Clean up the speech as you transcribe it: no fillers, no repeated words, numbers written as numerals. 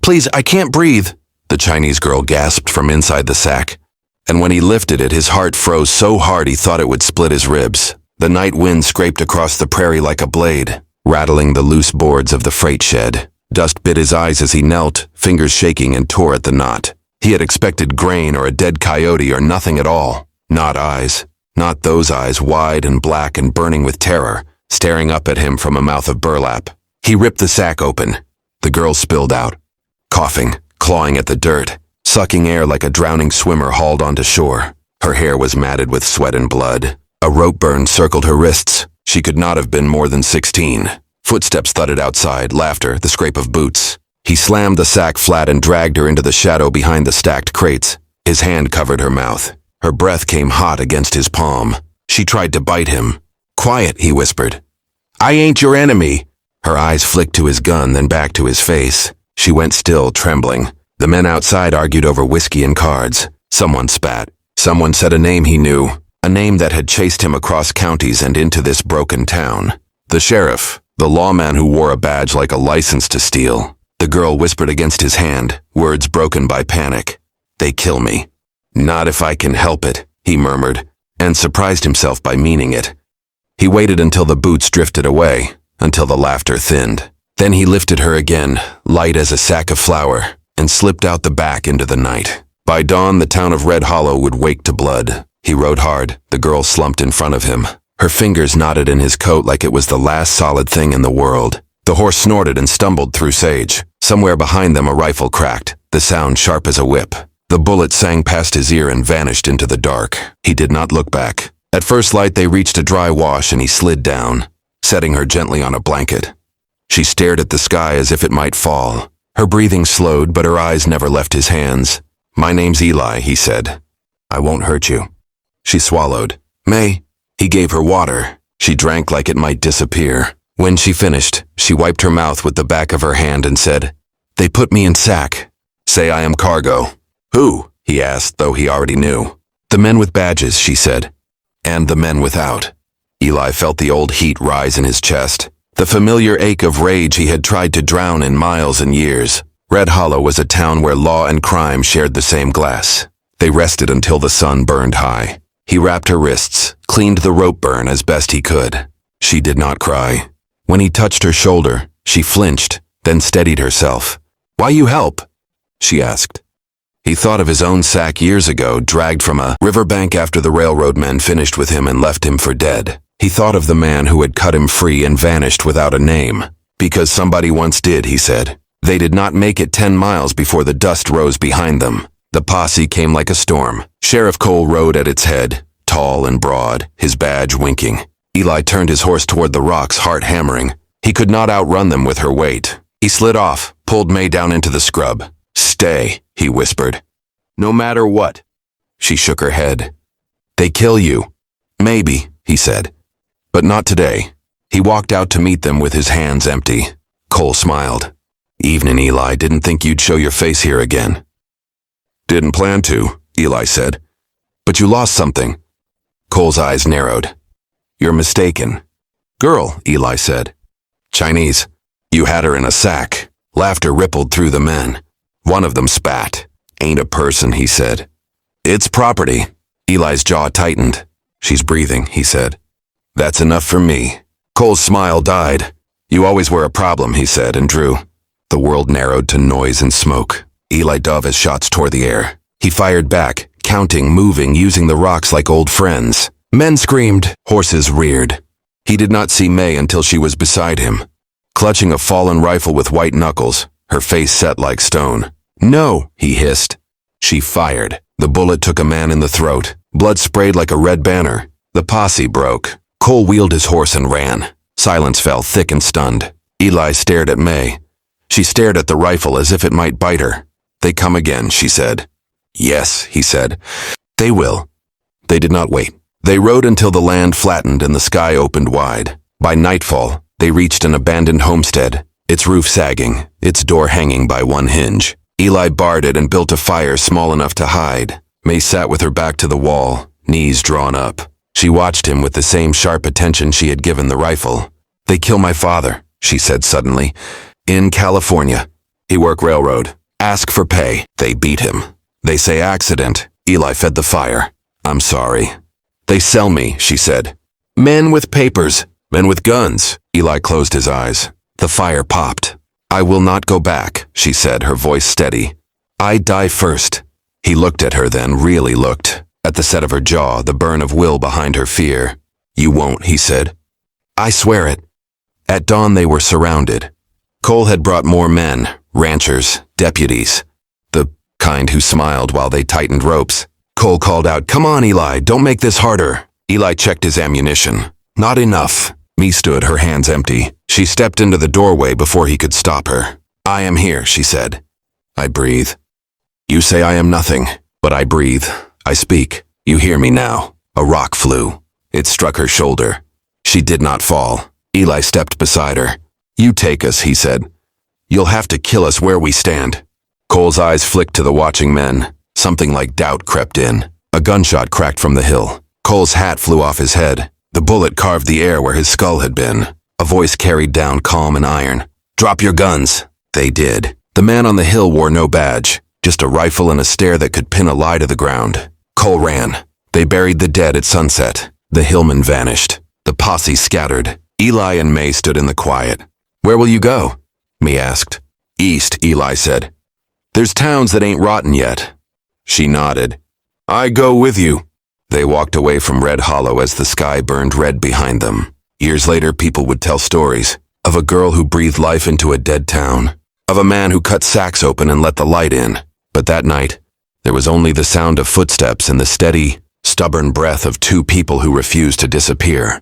Please, I can't breathe, the Chinese girl gasped from inside the sack. And when he lifted it, his heart froze so hard he thought it would split his ribs. The night wind scraped across the prairie like a blade, rattling the loose boards of the freight shed. Dust bit his eyes as he knelt, fingers shaking, and tore at the knot. He had expected grain or a dead coyote or nothing at all. Not eyes. Not those eyes, wide and black and burning with terror, staring up at him from a mouth of burlap. He ripped the sack open. The girl spilled out, coughing, clawing at the dirt, sucking air like a drowning swimmer hauled onto shore. Her hair was matted with sweat and blood. A rope burn circled her wrists. She could not have been more than 16. Footsteps thudded outside, laughter, the scrape of boots. He slammed the sack flat and dragged her into the shadow behind the stacked crates. His hand covered her mouth. Her breath came hot against his palm. She tried to bite him. "Quiet," he whispered. "I ain't your enemy." Her eyes flicked to his gun, then back to his face. She went still, trembling. The men outside argued over whiskey and cards. Someone spat. Someone said a name he knew, a name that had chased him across counties and into this broken town. The sheriff, the lawman who wore a badge like a license to steal. The girl whispered against his hand, words broken by panic. "They kill me." "Not if I can help it," he murmured, and surprised himself by meaning it. He waited until the boots drifted away, until the laughter thinned. Then he lifted her again, light as a sack of flour, and slipped out the back into the night. By dawn, the town of Red Hollow would wake to blood. He rode hard. The girl slumped in front of him. Her fingers knotted in his coat like it was the last solid thing in the world. The horse snorted and stumbled through sage. Somewhere behind them a rifle cracked, the sound sharp as a whip. The bullet sang past his ear and vanished into the dark. He did not look back. At first light they reached a dry wash and he slid down, setting her gently on a blanket. She stared at the sky as if it might fall. Her breathing slowed, but her eyes never left his hands. "My name's Eli," he said. "I won't hurt you." She swallowed. "May." He gave her water. She drank like it might disappear. When she finished, she wiped her mouth with the back of her hand and said, "They put me in sack. Say I am cargo." "Who?" he asked, though he already knew. "The men with badges," she said. "And the men without." Eli felt the old heat rise in his chest. The familiar ache of rage he had tried to drown in miles and years. Red Hollow was a town where law and crime shared the same glass. They rested until the sun burned high. He wrapped her wrists, cleaned the rope burn as best he could. She did not cry. When he touched her shoulder, she flinched, then steadied herself. "Why you help?" she asked. He thought of his own sack years ago, dragged from a riverbank after the railroad men finished with him and left him for dead. He thought of the man who had cut him free and vanished without a name. "Because somebody once did," he said. They did not make it 10 miles before the dust rose behind them. The posse came like a storm. Sheriff Cole rode at its head, tall and broad, his badge winking. Eli turned his horse toward the rocks, heart hammering. He could not outrun them with her weight. He slid off, pulled May down into the scrub. "Stay," he whispered. "No matter what." She shook her head. "They kill you." "Maybe," he said. "But not today." He walked out to meet them with his hands empty. Cole smiled. "Evening, Eli. Didn't think you'd show your face here again." "Didn't plan to," Eli said. "But you lost something." Cole's eyes narrowed. "You're mistaken." "Girl," Eli said. "Chinese. You had her in a sack." Laughter rippled through the men. One of them spat. "Ain't a person," he said. "It's property." Eli's jaw tightened. "She's breathing," he said. "That's enough for me." Cole's smile died. "You always were a problem," he said, and drew. The world narrowed to noise and smoke. Eli dove his shots toward the air. He fired back, counting, moving, using the rocks like old friends. Men screamed, horses reared. He did not see May until she was beside him, clutching a fallen rifle with white knuckles, her face set like stone. "No," he hissed. She fired. The bullet took a man in the throat. Blood sprayed like a red banner. The posse broke. Cole wheeled his horse and ran. Silence fell thick and stunned. Eli stared at May. She stared at the rifle as if it might bite her. "They come again," she said. "Yes," he said. "They will." They did not wait. They rode until the land flattened and the sky opened wide. By nightfall, they reached an abandoned homestead, its roof sagging, its door hanging by one hinge. Eli barred it and built a fire small enough to hide. May sat with her back to the wall, knees drawn up. She watched him with the same sharp attention she had given the rifle. "They kill my father," she said suddenly. "In California." He work railroad. Ask for pay. They beat him. They say accident. Eli fed the fire. I'm sorry. They sell me, she said. Men with papers. Men with guns. Eli closed his eyes. The fire popped. I will not go back, she said, her voice steady. I die first. He looked at her then, really looked. At the set of her jaw, the burn of will behind her fear. You won't, he said. I swear it. At dawn they were surrounded. Cole had brought more men, ranchers, deputies. The kind who smiled while they tightened ropes. Cole called out, come on, Eli, don't make this harder. Eli checked his ammunition. Not enough. Mee stood, her hands empty. She stepped into the doorway before he could stop her. I am here, she said. I breathe. You say I am nothing, but I breathe. I speak. You hear me now. A rock flew. It struck her shoulder. She did not fall. Eli stepped beside her. You take us, he said. You'll have to kill us where we stand. Cole's eyes flicked to the watching men. Something like doubt crept in. A gunshot cracked from the hill. Cole's hat flew off his head. The bullet carved the air where his skull had been. A voice carried down calm and iron. Drop your guns. They did. The man on the hill wore no badge, just a rifle and a stare that could pin a lie to the ground. Cole ran. They buried the dead at sunset. The hillmen vanished. The posse scattered. Eli and May stood in the quiet. Where will you go? Mee asked. East, Eli said. There's towns that ain't rotten yet. She nodded. I go with you. They walked away from Red Hollow as the sky burned red behind them. Years later, people would tell stories of a girl who breathed life into a dead town, of a man who cut sacks open and let the light in. But that night, there was only the sound of footsteps and the steady, stubborn breath of two people who refused to disappear.